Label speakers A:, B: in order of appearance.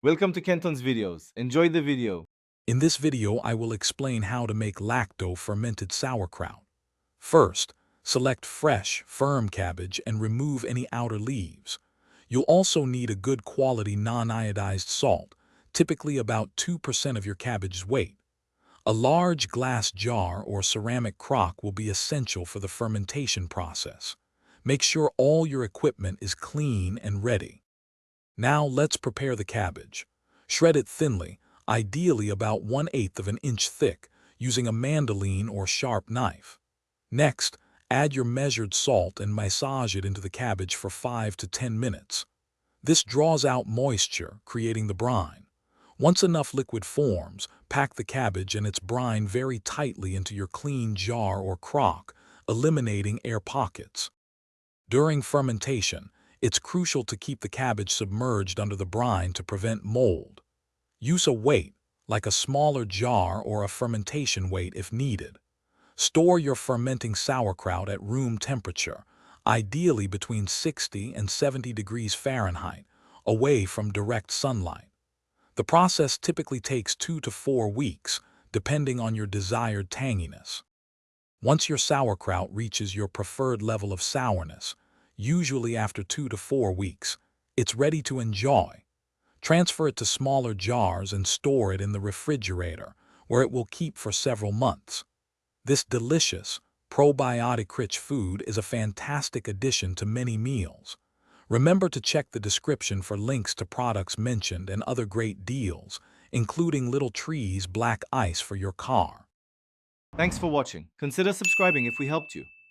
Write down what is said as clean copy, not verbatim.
A: Welcome to Kenton's videos. Enjoy the video.
B: In this video, I will explain how to make lacto fermented sauerkraut. First, select fresh, firm cabbage and remove any outer leaves. You'll also need a good quality non-iodized salt, typically about 2% of your cabbage's weight. A large glass jar or ceramic crock will be essential for the fermentation process. Make sure all your equipment is clean and ready. Now let's prepare the cabbage. Shred it thinly, ideally about 1/8 of an inch thick, using a mandolin or sharp knife. Next, add your measured salt and massage it into the cabbage for 5 to 10 minutes. This draws out moisture, creating the brine. Once enough liquid forms, pack the cabbage and its brine very tightly into your clean jar or crock, eliminating air pockets. During fermentation, it's crucial to keep the cabbage submerged under the brine to prevent mold. Use a weight, like a smaller jar or a fermentation weight if needed. Store your fermenting sauerkraut at room temperature, ideally between 60 and 70 degrees Fahrenheit, away from direct sunlight. The process typically takes 2 to 4 weeks, depending on your desired tanginess. Once your sauerkraut reaches your preferred level of sourness, usually after 2 to 4 weeks, it's ready to enjoy. Transfer it to smaller jars and store it in the refrigerator, where it will keep for several months. This delicious, probiotic-rich food is a fantastic addition to many meals. Remember to check the description for links to products mentioned and other great deals, including Little Tree's black ice for your car.
A: Thanks for watching. Consider subscribing if we helped you.